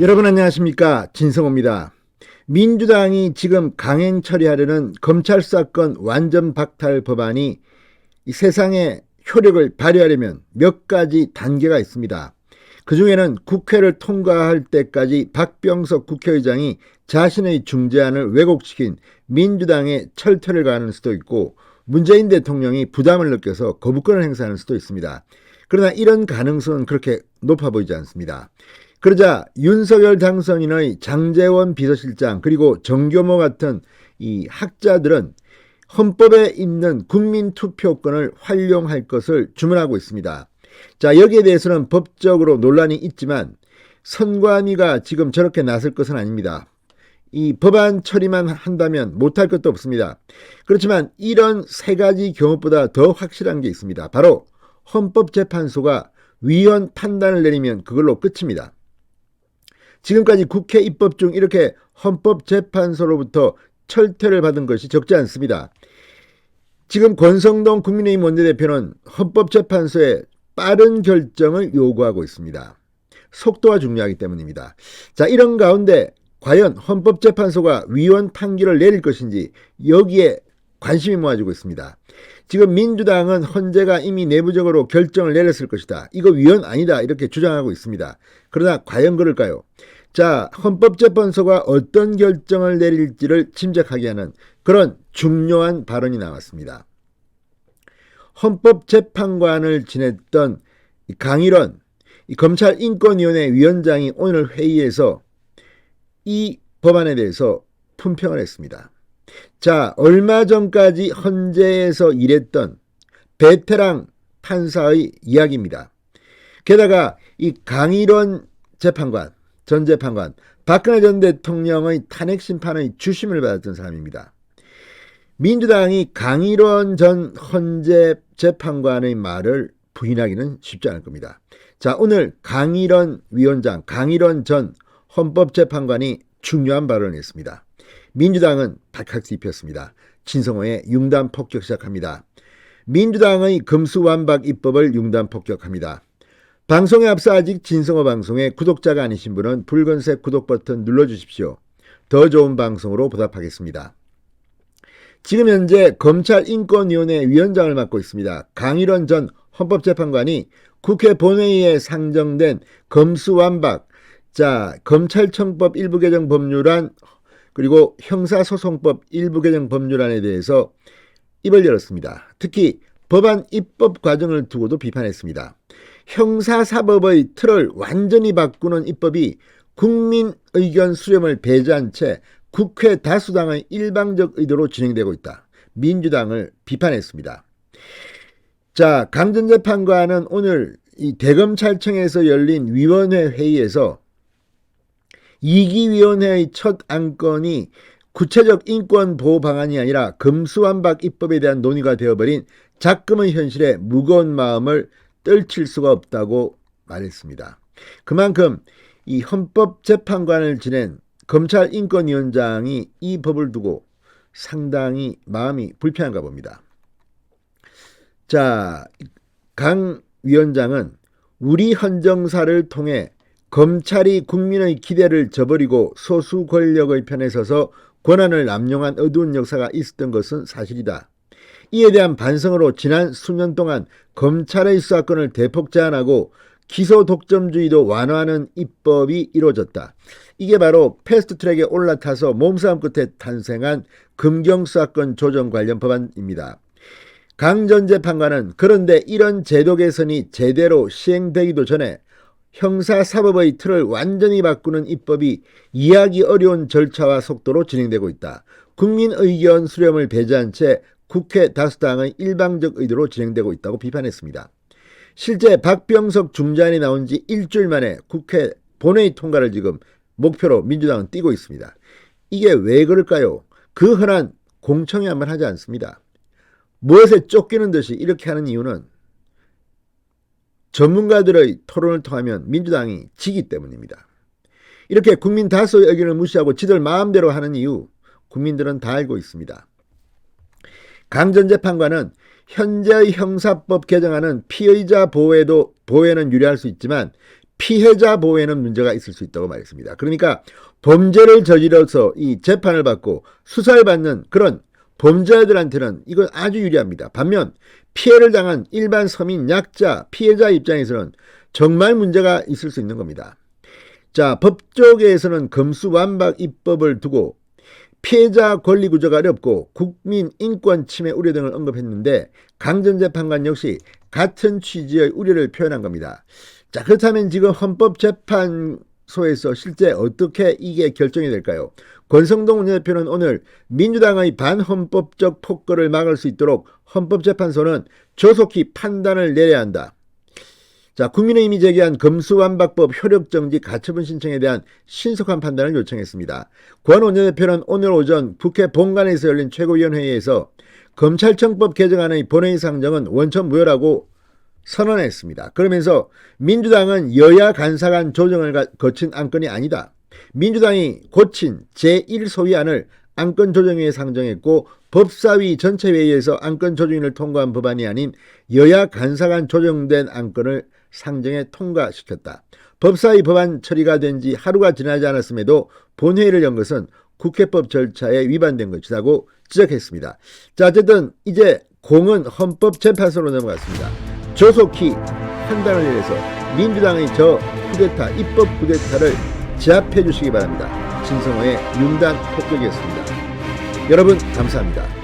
여러분 안녕하십니까, 진성호입니다. 민주당이 지금 강행 처리하려는 검찰 사건 완전 박탈 법안이 이 세상에 효력을 발휘하려면 몇 가지 단계가 있습니다. 그 중에는 국회를 통과할 때까지 박병석 국회의장이 자신의 중재안을 왜곡시킨 민주당의 철퇴를 가하는 수도 있고, 문재인 대통령이 부담을 느껴서 거부권을 행사하는 수도 있습니다. 그러나 이런 가능성은 그렇게 높아 보이지 않습니다. 그러자 윤석열 당선인의 장제원 비서실장 그리고 정교모 같은 이 학자들은 헌법에 있는 국민투표권을 활용할 것을 주문하고 있습니다. 자, 여기에 대해서는 법적으로 논란이 있지만 선관위가 지금 저렇게 나설 것은 아닙니다. 이 법안 처리만 한다면 못할 것도 없습니다. 그렇지만 이런 세 가지 경우보다 더 확실한 게 있습니다. 바로 헌법재판소가 위헌 판단을 내리면 그걸로 끝입니다. 지금까지 국회 입법 중 이렇게 헌법재판소로부터 철퇴를 받은 것이 적지 않습니다. 지금 권성동 국민의힘 원내대표는 헌법재판소에 빠른 결정을 요구하고 있습니다. 속도가 중요하기 때문입니다. 자, 이런 가운데 과연 헌법재판소가 위헌 판결을 내릴 것인지 여기에 관심이 모아지고 있습니다. 지금 민주당은 헌재가 이미 내부적으로 결정을 내렸을 것이다, 이거 위헌 아니다, 이렇게 주장하고 있습니다. 그러나 과연 그럴까요? 자, 헌법재판소가 어떤 결정을 내릴지를 짐작하게 하는 그런 중요한 발언이 나왔습니다. 헌법재판관을 지냈던 강일원 검찰인권위원회 위원장이 오늘 회의에서 이 법안에 대해서 품평을 했습니다. 자, 얼마 전까지 헌재에서 일했던 베테랑 판사의 이야기입니다. 게다가 이 강일원 재판관, 전 재판관, 박근혜 전 대통령의 탄핵 심판의 주심을 받았던 사람입니다. 민주당이 강일원 전 헌재 재판관의 말을 부인하기는 쉽지 않을 겁니다. 자, 오늘 강일원 위원장, 강일원 전 헌법재판관이 중요한 발언을 했습니다. 민주당은 박학수 입혔습니다. 진성호의 융단 폭격 시작합니다. 민주당의 금수완박 입법을 융단 폭격합니다. 방송에 앞서 아직 진성호 방송에 구독자가 아니신 분은 붉은색 구독 버튼 눌러주십시오. 더 좋은 방송으로 보답하겠습니다. 지금 현재 검찰인권위원회 위원장을 맡고 있습니다. 강일원 전 헌법재판관이 국회 본회의에 상정된 검수완박, 자, 검찰청법 일부 개정 법률안 그리고 형사소송법 일부 개정 법률안에 대해서 입을 열었습니다. 특히 법안 입법 과정을 두고도 비판했습니다. 형사사법의 틀을 완전히 바꾸는 입법이 국민 의견 수렴을 배제한 채 국회 다수당의 일방적 의도로 진행되고 있다, 민주당을 비판했습니다. 자, 강 전 재판관은 오늘 이 대검찰청에서 열린 위원회 회의에서 2기 위원회의 첫 안건이 구체적 인권 보호 방안이 아니라 금수완박 입법에 대한 논의가 되어버린 작금의 현실에 무거운 마음을 떨칠 수가 없다고 말했습니다. 그만큼 이 헌법재판관을 지낸 검찰인권위원장이 이 법을 두고 상당히 마음이 불편한가 봅니다. 자, 강 위원장은 우리 헌정사를 통해 검찰이 국민의 기대를 저버리고 소수 권력의 편에 서서 권한을 남용한 어두운 역사가 있었던 것은 사실이다. 이에 대한 반성으로 지난 수년 동안 검찰의 수사권을 대폭 제한하고 기소 독점주의도 완화하는 입법이 이루어졌다. 이게 바로 패스트트랙에 올라타서 몸싸움 끝에 탄생한 금경수사권 조정 관련 법안입니다. 강 전 재판관은 그런데 이런 제도 개선이 제대로 시행되기도 전에 형사사법의 틀을 완전히 바꾸는 입법이 이해하기 어려운 절차와 속도로 진행되고 있다. 국민 의견 수렴을 배제한 채 국회 다수당의 일방적 의도로 진행되고 있다고 비판했습니다. 실제 박병석 중재안이 나온 지 일주일 만에 국회 본회의 통과를 지금 목표로 민주당은 뛰고 있습니다. 이게 왜 그럴까요? 그 흔한 공청회 한번 하지 않습니다. 무엇에 쫓기는 듯이 이렇게 하는 이유는 전문가들의 토론을 통하면 민주당이 지기 때문입니다. 이렇게 국민 다수의 의견을 무시하고 지들 마음대로 하는 이유 국민들은 다 알고 있습니다. 강 전 재판관은 현재의 형사법 개정안은 피의자 보호에는 유리할 수 있지만 피해자 보호에는 문제가 있을 수 있다고 말했습니다. 그러니까 범죄를 저질러서 이 재판을 받고 수사를 받는 그런 범죄자들한테는 이건 아주 유리합니다. 반면 피해를 당한 일반 서민, 약자, 피해자 입장에서는 정말 문제가 있을 수 있는 겁니다. 자, 법조계에서는 검수완박 입법을 두고 피해자 권리 구조가 어렵고 국민 인권 침해 우려 등을 언급했는데 강전재판관 역시 같은 취지의 우려를 표현한 겁니다. 자, 그렇다면 지금 헌법재판소에서 실제 어떻게 이게 결정이 될까요? 권성동 원내대표는 오늘 민주당의 반헌법적 폭거를 막을 수 있도록 헌법재판소는 조속히 판단을 내려야 한다. 자, 국민의힘이 제기한 검수완박법 효력정지 가처분 신청에 대한 신속한 판단을 요청했습니다. 권 원내대표는 오늘 오전 국회 본관에서 열린 최고위원회의에서 검찰청법 개정안의 본회의 상정은 원천 무효라고 선언했습니다. 그러면서 민주당은 여야 간사간 조정을 거친 안건이 아니다. 민주당이 고친 제1소위안을 안건조정위에 상정했고 법사위 전체회의에서 안건조정위를 통과한 법안이 아닌 여야 간사간 조정된 안건을 상정해 통과시켰다. 법사위 법안 처리가 된 지 하루가 지나지 않았음에도 본회의를 연 것은 국회법 절차에 위반된 것이라고 지적했습니다. 자, 어쨌든 이제 공은 헌법재판소로 넘어갔습니다. 조속히 판단을 내려서 민주당의 저 쿠데타, 입법 쿠데타를 제압해 주시기 바랍니다. 진성호의 융단 폭격이었습니다. 여러분 감사합니다.